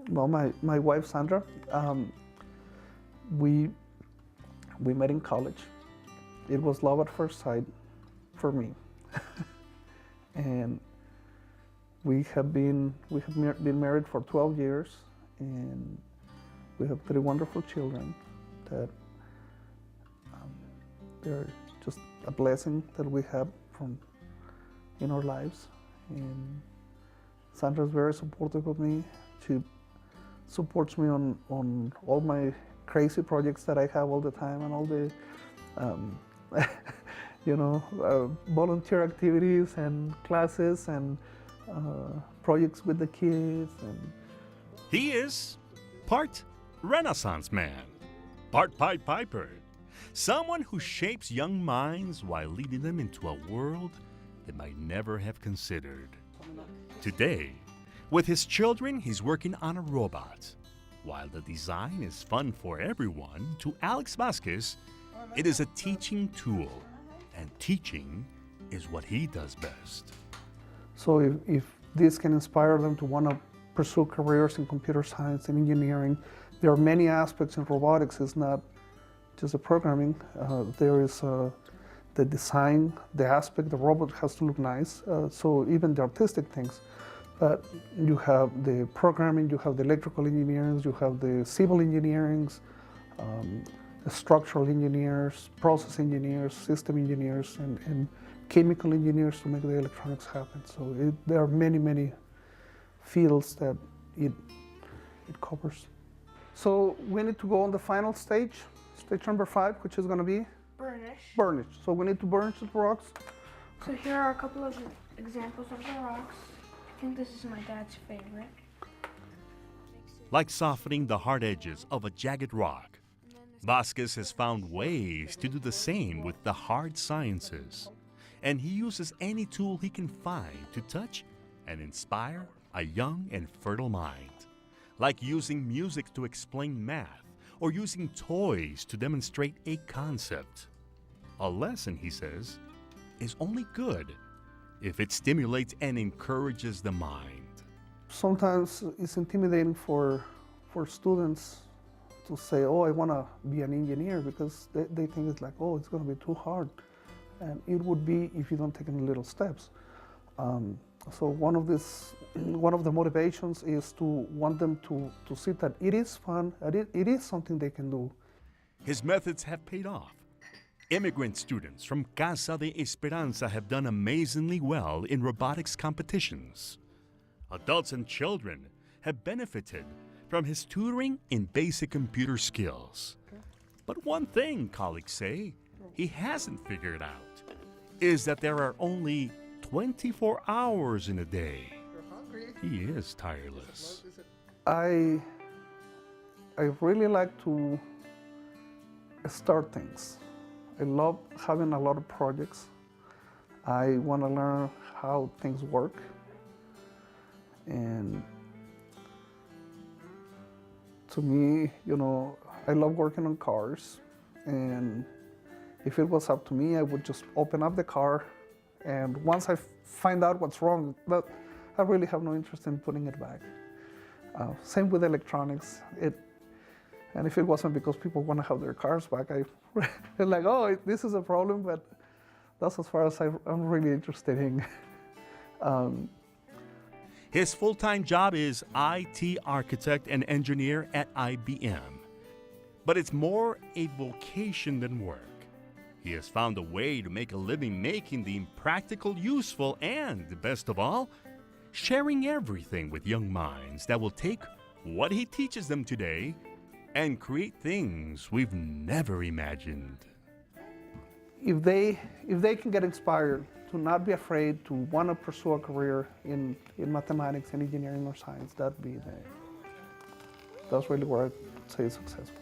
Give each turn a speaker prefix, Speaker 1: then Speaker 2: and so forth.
Speaker 1: Well, my wife Sandra, we met in college. It was love at first sight for me, and we have been married for 12 years, and we have 3 wonderful children that they're just a blessing that we have in our lives. And Sandra's very supportive of me. She supports me on all my crazy projects that I have all the time, and all the volunteer activities and classes and projects with the kids. And
Speaker 2: he is part Renaissance man, part Pied Piper, someone who shapes young minds while leading them into a world they might never have considered. Today, with his children, he's working on a robot. While the design is fun for everyone, to Alex Vazquez, it is a teaching tool, and teaching is what he does best.
Speaker 1: So if this can inspire them to want to pursue careers in computer science and engineering, there are many aspects in robotics. It's not just the programming. There is the design, the aspect. The robot has to look nice. So even the artistic things. But you have the programming, you have the electrical engineers, you have the civil engineering, the structural engineers, process engineers, system engineers, and chemical engineers to make the electronics happen. So there are many, many fields that it covers. So we need to go on the final stage, stage number 5, which is going to be?
Speaker 3: Burnish.
Speaker 1: Burnish. So we need to burnish the rocks.
Speaker 3: So here are a couple of examples of the rocks. I think this is my dad's favorite.
Speaker 2: Like softening the hard edges of a jagged rock, Vazquez has found ways to do the same with the hard sciences. And he uses any tool he can find to touch and inspire a young and fertile mind. Like using music to explain math, or using toys to demonstrate a concept. A lesson, he says, is only good if it stimulates and encourages the mind.
Speaker 1: Sometimes it's intimidating for students to say, oh, I want to be an engineer, because they think it's like, oh, it's going to be too hard. And it would be if you don't take any little steps. So one of the motivations is to want them to see that it is fun, that it is something they can do.
Speaker 2: His methods have paid off. Immigrant students from Casa de Esperanza have done amazingly well in robotics competitions. Adults and children have benefited from his tutoring in basic computer skills. But one thing, colleagues say, he hasn't figured out is that there are only 24 hours in a day. He is tireless.
Speaker 1: I really like to start things. I love having a lot of projects. I want to learn how things work. And to me, I love working on cars. And if it was up to me, I would just open up the car, and once I find out what's wrong, but I really have no interest in putting it back. Same with electronics. And if it wasn't because people want to have their cars back, I'm like, oh, this is a problem, but that's as far as I'm really interested in.
Speaker 2: His full-time job is IT architect and engineer at IBM. But it's more a vocation than work. He has found a way to make a living making the impractical useful, and, best of all, sharing everything with young minds that will take what he teaches them today and create things we've never imagined.
Speaker 1: If they can get inspired to not be afraid to want to pursue a career in mathematics and engineering or science, that's really where I'd say successful.